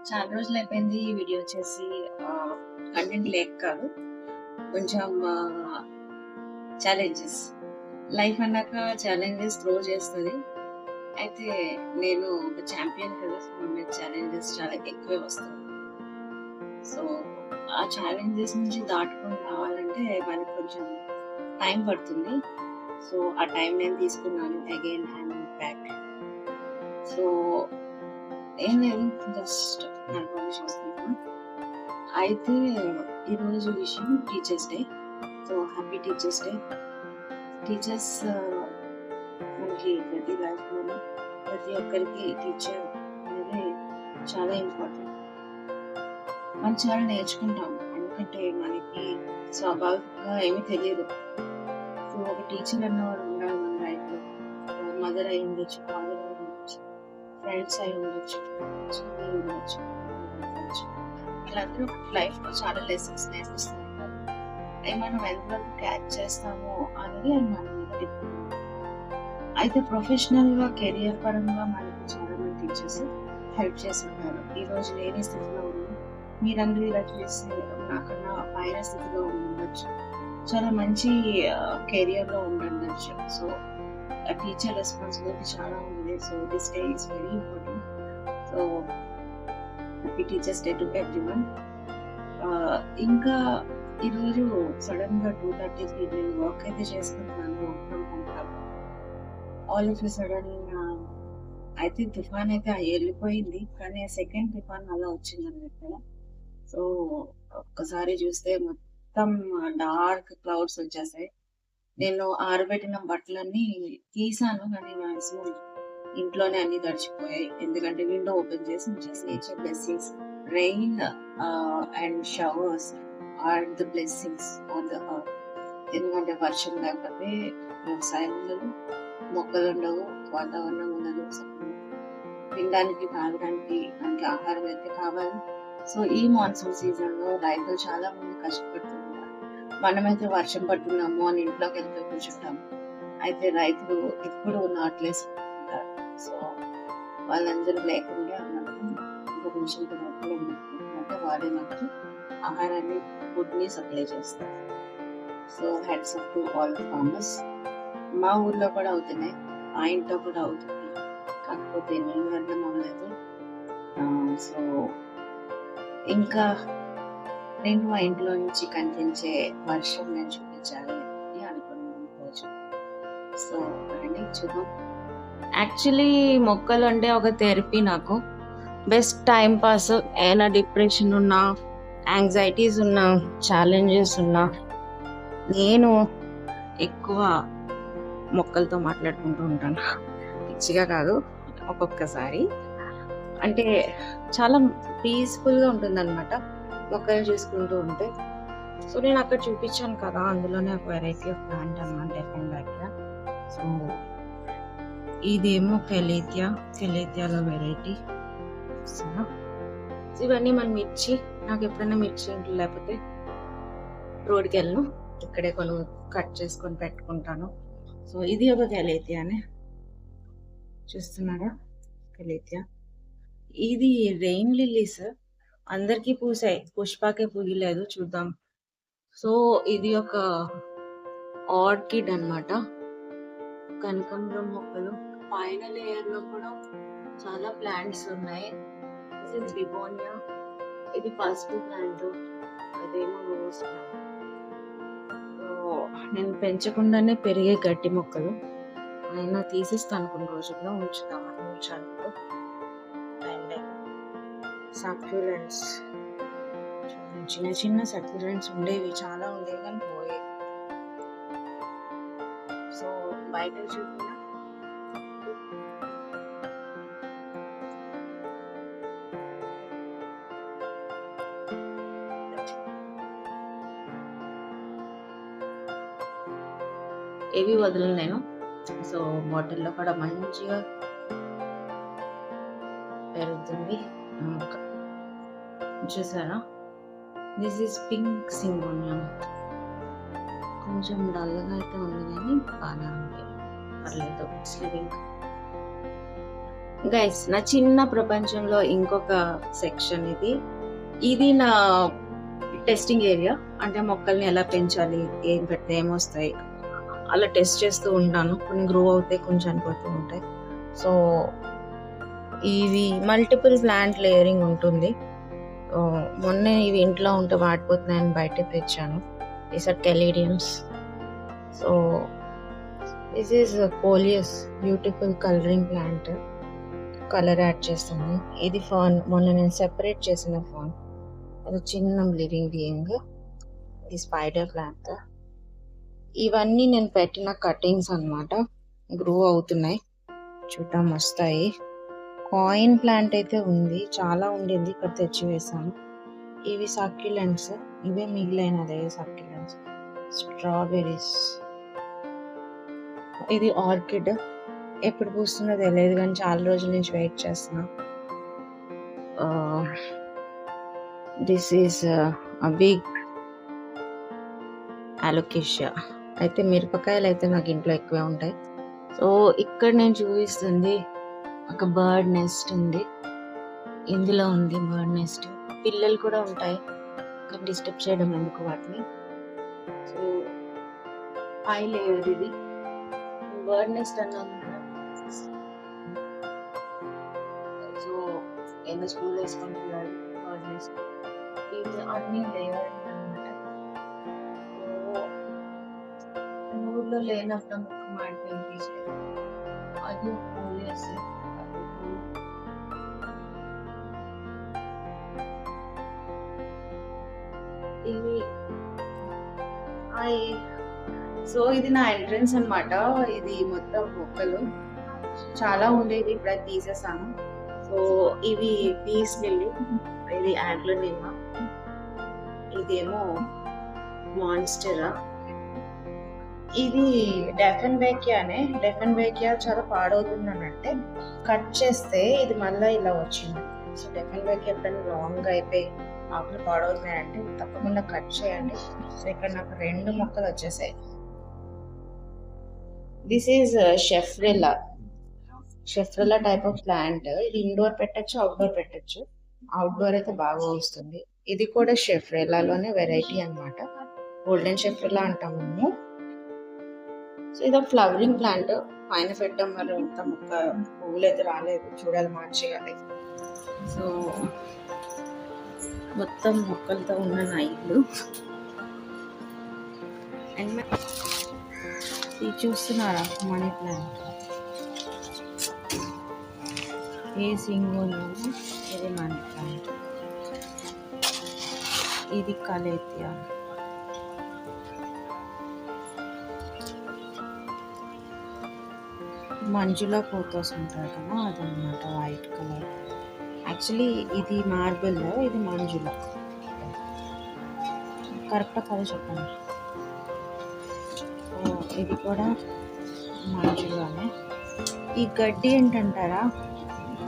చాలా రోజులైపోయింది ఈ వీడియో చేసి. కంటెంట్ లేక కాదు. కొంచెం ఛాలెంజెస్. లైఫ్ అన్నాక ఛాలెంజెస్ త్రో చేస్తది. అయితే నేను ఒక ఛాంపియన్ కదా! సో, నా మీద ఛాలెంజెస్ చాలా ఎక్కువే వస్తాయి. సో, ఆ ఛాలెంజెస్ నుంచి దాటుకొని రావాలంటే మనకు కొంచెం టైం పడుతుంది. సో, ఆ టైం నేను తీసుకున్నాను. Again I'm back. సో, ఏం లేదు, జస్ట్ నా పని చూసుకుంటున్నాను. అయితే ఈరోజు విషయం teachers day. So happy teachers day. Teachers మనకి ప్రతి లైఫ్లోనూ ప్రతి ఒక్కరికి టీచర్ అనేది చాలా ఇంపార్టెంట్. మనం చాలా నేర్చుకుంటాం, ఎందుకంటే మనకి స్వాభావికంగా ఏమీ తెలియదు. సో ఒక టీచర్ అన్నవాడు ఉండాలి మన లైఫ్లో. మదర్ అయి ఉండొచ్చు, ఫాదర్ అయి ఉండొచ్చు, ఫ్రెండ్స్ అయి ఉండొచ్చు, అయి ఉండొచ్చు. వీళ్ళందరూ లైఫ్లో చాలా లెసన్స్ నేర్పిస్తూ ఉంటారు. అవి మనం ఎంతవరకు క్యాచ్ చేస్తామో అనేది మన మీద డిపెండ్. అయితే ప్రొఫెషనల్గా కెరియర్ పరంగా మనకి చాలా మంది టీచర్స్ హెల్ప్ చేస్తున్నారు. ఈరోజు లేని స్థితిలో ఉంది, మీరందరూ ఇలా చేస్తే నాకన్నా పైన స్థితిలో ఉండొచ్చు, చాలా మంచి కెరియర్లో ఉండొచ్చు. సో టీచర్ రెస్పాన్సిబిలిటీ చాలా ఉంది. So this day is very important. So happy teachers day to everyone. ఇంకా ఈరోజు సడన్ గా 2:30కి నేను వర్క్ అయితే చేసుకుంటున్నాను, వర్క్ ఫ్రమ్ హోమ్ కాబట్టి ఆల్ ఆఫ్ సడన్ అయితే తుఫాన్ అయితే వెళ్ళిపోయింది, కానీ సెకండ్ తుఫాన్ అలా వచ్చింది అన్నమాట. సో ఒక్కసారి చూస్తే మొత్తం డార్క్ క్లౌడ్స్ వచ్చేసాయి. నేను ఆరబెట్టిన బట్టలన్నీ తీసాను, కానీ మ్యాక్సిమం ఇంట్లోనే అన్ని తడిచిపోయాయి, ఎందుకంటే విండో ఓపెన్ చేసి ఉంచేసి. Nature blessings, rain and showers are the blessings on the earth. ఎందుకంటే వర్షం లేకపోతే వ్యవసాయం ఉండదు, మొక్కలు ఉండవు, వాతావరణం ఉండదు, తినడానికి తాగడానికి మనకి ఆహారం అయితే కావాలి. సో ఈ మాన్సూన్ సీజన్ లో రైతులు చాలా మంది కష్టపడుతుంటారు. మనమైతే వర్షం పడుతున్నాము అని ఇంట్లోకి వెళ్తే కూర్చుంటాము, అయితే రైతులు ఎప్పుడు నాట్లేసుకుంటారు. సో వాళ్ళందరూ లేకుండా మనకు ఇంకొక నిమిషం అంటే వాడే మనకి ఆహారాన్ని, ఫుడ్ ని సప్లై చేస్తారు. So heads up to all farmers. మా ఊర్లో కూడా అవుతున్నాయి, ఆ ఇంట్లో కూడా అవుతుంది, కాకపోతే నేను అర్థం అవ్వలేదు. సో ఇంకా నేను మా ఇంట్లో నుంచి కనిపించే వర్షం నేను చూపించాలి అని అనుకున్నాను రోజు. సో రండి చూద్దాం. యాక్చువల్లీ మొక్కలు అంటే ఒక థెరపీ నాకు. Best time pass. ఏమైనా డిప్రెషన్ ఉన్నా, యాంగ్జైటీస్ ఉన్నా, ఛాలెంజెస్ ఉన్నా, నేను ఎక్కువ మొక్కలతో మాట్లాడుకుంటూ ఉంటాను. పిచ్చిగా కాదు, ఒక్కొక్కసారి అంటే చాలా పీస్ఫుల్గా ఉంటుంది అనమాట మొక్కలు చూసుకుంటూ ఉంటే. సో నేను అక్కడ చూపించాను కదా, అందులోనే ఒక వెరైటీ ఆఫ్ ప్లాంట్ అనమాట, ఎఫెండాకియా. సో ఇదేమో కెలేథియాలో వెరైటీ. సో ఇవన్నీ మన మిర్చి. నాకు ఎప్పుడైనా మిర్చి ఇంట్లో లేకపోతే రోడ్కి వెళ్ళను, ఇక్కడే కొన్ని కట్ చేసుకొని పెట్టుకుంటాను. సో ఇది ఒక కెలేథియానే, చూస్తున్నారా, కెలేథియా. ఇది రెయిన్ లిల్లీస్, అందరికీ పూసాయి, పుష్పాకే పూయలేదు, చూద్దాం. సో ఇది ఒక ఆర్కిడ్ అన్నమాట. కనకాంబరం మొక్కలు పైన లేయర్ లో కూడా చాలా ప్లాంట్స్ ఉన్నాయి. ఇది బిగోనియా, ఇది పసుపు ప్లాంట్, అదేమో రోజ్ ప్లాంట్. నేను పెంచకుండానే పెరిగే గడ్డి మొక్కలు, అయినా తీసేస్తాను కొన్ని రోజుల్లో, ఉంచుతామని ఉంచాను. అండ్ సక్యులెంట్స్, చిన్న చిన్న సక్యులెంట్స్ ఉండేవి, చాలా ఉండేవి కానీ పోయేవి. సో బయట చూపిన ఏవి వదలను నేను. సో బాటిల్లో కూడా మంచిగా పెరుగుతుంది మొక్క, చూసారా. This is pink syngonium. కొంచెం డల్గా అయితే ఉంది కానీ బాగా ఉంది, పర్లేదు, ఇట్స్ లివింగ్. గైస్, నా చిన్న ప్రపంచంలో ఇంకొక సెక్షన్ ఇది. ఇది నా టెస్టింగ్ ఏరియా. అంటే మొక్కల్ని ఎలా పెంచాలి, ఏం పెడితే ఏమొస్తాయి అలా టెస్ట్ చేస్తూ ఉంటాను. కొన్ని గ్రో అవుతాయి, కొన్ని చనిపోతూ ఉంటాయి. సో ఇవి మల్టిపుల్ ప్లాంట్ లేయరింగ్ ఉంటుంది. మొన్న ఇవి ఇంట్లో ఉంటే వాడిపోతున్నాయని బయట తెచ్చాను. These are caladiums. So this is coleus, beautiful colouring plant. Colour add చేస్తాను. ఇది ఫాన్, మొన్న నేను సెపరేట్ చేసిన ఫాన్. అది చిన్న లివింగ్ బీయింగ్. ఇది స్పైడర్ ప్లాంట్. ఇవన్నీ నేను పెట్టిన కటింగ్స్ అన్నమాట. గ్రో అవుతున్నాయి, చూద్దాం వస్తాయి. కాయిన్ ప్లాంట్ అయితే ఉంది, చాలా ఉండింది, ఇక్కడ తెచ్చి వేసాను. ఇవి సక్యులెంట్స్, ఇవే మిగిలినదే సక్యులెంట్స్. స్ట్రాబెర్రీస్. ఇది ఆర్కిడ్, ఎప్పుడు పూస్తుందో తెలియదు కానీ చాలా రోజుల నుంచి వెయిట్ చేస్తున్నా. This is big alocasia. అయితే మిరపకాయలు అయితే నాకు ఇంట్లో ఎక్కువే ఉంటాయి. సో ఇక్కడ నేను చూపిస్తుంది ఒక బర్డ్ నెస్ట్ ఉంది. ఇందులో ఉంది బర్డ్ నెస్ట్. పిల్లలు కూడా ఉంటాయి, కానీ డిస్టర్బ్ చేయడం ఎందుకు వాటిని. సో పై లేయర్ ఇది బర్డ్ నెస్ట్ అన్నాను. సో ఏదో స్కూల్ వేసుకుంటున్నారు బర్డ్ నెస్ట్. ఇది అన్ని లేయర్ అనమాట. ఊర్లో లేనప్పుడు ముక్కు మాడిపోయింది తీసుకెళ్ళి అది పోలేసి ఇవి. సో ఇది నా ఎంట్రన్స్ అన్నమాట. ఇది మొత్తం మొక్కలు చాలా ఉండేది, ఇప్పుడు అది తీసేసాను. సో ఇవి పీస్ లిల్లీ, ఇది ఆగ్లోనిమా, ఇదేమో మాన్స్టెరా. ఇది డెఫెన్బేకియానే. డెఫెన్బేకియా చాలా పాడవుతుందనంటే కట్ చేస్తే ఇది మళ్ళీ ఇలా వచ్చింది. సో డెఫెన్బేకియా ఎప్పుడైనా రాంగ్ అయిపోయి ఆకులు పాడవుతున్నాయంటే తప్పకుండా కట్ చేయండి. సో ఇక్కడ నాకు 2 మొక్కలు వచ్చేసాయి. This is schefflera. Schefflera type of plant. ఇది ఇండోర్ పెట్టచ్చు, అవుట్డోర్ పెట్టచ్చు. అవుట్డోర్ అయితే బాగా వస్తుంది. ఇది కూడా షెఫ్రెల్లాలోనే వెరైటీ అన్నమాట. గోల్డెన్ షెఫ్రెల్లా అంటాము మేము. సో ఇది ఫ్లవరింగ్ ప్లాంట్. పైన పెట్టడం వల్ల ఇంత మొక్క పువ్వులు అయితే రాలేదు, చూడాలి, మార్చేయాలి. సో మొత్తం మొక్కలతో ఉన్న నా ఇల్లు. అండ్ ఇది చూస్తున్నారా, మనీ ప్లాంట్. ఏ సింగోల్, ఇది మనీ ప్లాంట్. ఇది కలేతియా. మంజులా పోతోస్ ఉంటారు కదా, అదనమాట, వైట్ కలర్. యాక్చువల్లీ ఇది మార్బుల్, ఇది మంజులా. కరెక్టా కదా చెప్పండి. ఇది కూడా మంజులానే. ఈ గడ్డి ఏంటంటారా,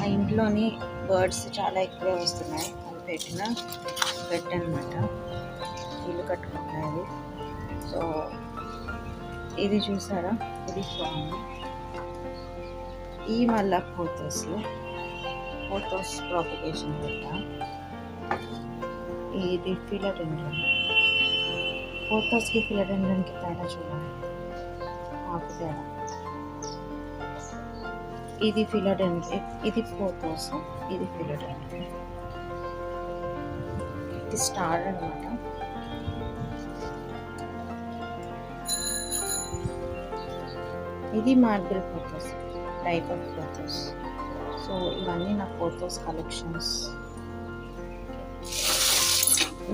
ఆ ఇంట్లోని బర్డ్స్ చాలా ఎక్కువే వస్తున్నాయి, అది పెట్టిన గడ్డి అనమాట. ఇల్లు కట్టుకుంటాయి. సో ఇది చూసారా, ఇది ఫామ్. ఈ మళ్ళా పోతోస్ ప్రాపగేషన్ పెట్ట. ఇది ఫిలడెండ్రన్. పోతోస్కి ఫిలడెండ్రన్కి తేడా చూడండి, ఆకు తేడా. ఇది ఫిలడెండ్రన్, ఇది పోతోస్, ఇది ఫిలడెండ్రన్. ఇది స్టార్ అన్నమాట. ఇది marble pothos type of pothos. So ఇవన్నీ నా పోతోస్ కలెక్షన్స్.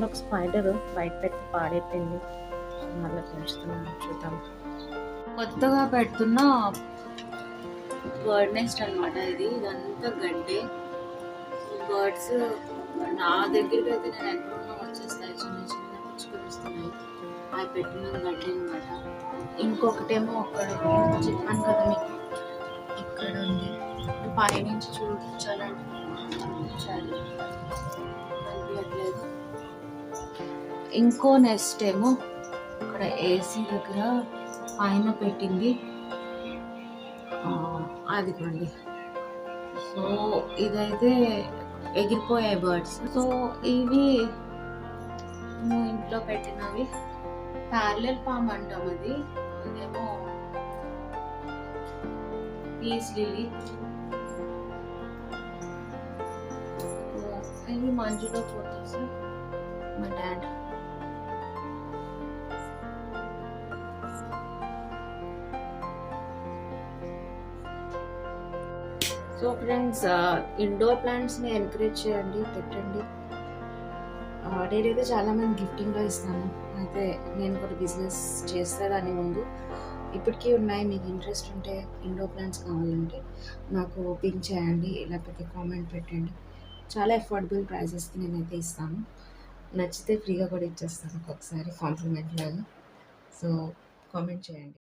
ఒక స్పైడర్ బయట పెట్టి పాడైపోయింది, మళ్ళీ పెంచుతున్నాను, చూద్దాం. కొత్తగా పెడుతున్న బర్డ్ నెస్ట్ అనమాట ఇది. ఇదంతా గడ్డే. బర్డ్స్ నా దగ్గరికి అయితే నేను ఎక్కడున్నా వచ్చేస్తాయి, చిన్న చిన్న పిచ్చుకలు వస్తున్నాయి. అవి పెట్టిన గడ్డి అనమాట. ఇంకొకటేమో అక్కడ చెప్పాను కదా మీకు, ఇక్కడ ఉంది. పైనుంచి చూపించాలంటే కనిపించట్లేదు. ఇంకో నెస్ట్ ఏమో ఇక్కడ ఏసీ దగ్గర పైన పెట్టింది, అదిగోండి. సో ఇదైతే ఎగిరిపోయాయి బర్డ్స్. సో ఇవి మేము ఇంట్లో పెట్టినవి. ప్యారలల్ పామ్ అంటాం అది. ఇదేమో పీస్ లిల్లీ. ఇవి మంజులో ఫోటోస్. మా డాడ్. సో ఫ్రెండ్స్, ఇండోర్ ప్లాంట్స్ని ఎంకరేజ్ చేయండి, పెట్టండి. నేనైతే చాలామంది గిఫ్టింగ్లో ఇస్తాను. అయితే నేను కూడా బిజినెస్ చేస్తే దాని ముందు ఇప్పటికీ ఉన్నాయి. మీకు ఇంట్రెస్ట్ ఉంటే ఇండోర్ ప్లాంట్స్ కావాలంటే నాకు పింక్ చేయండి, లేకపోతే కామెంట్ పెట్టండి. చాలా అఫోర్డబుల్ ప్రైజెస్కి నేనైతే ఇస్తాను. నచ్చితే ఫ్రీగా కూడా ఇచ్చేస్తాను ఒక్కొక్కసారి కాంప్లిమెంట్ లాగా. సో కామెంట్ చేయండి.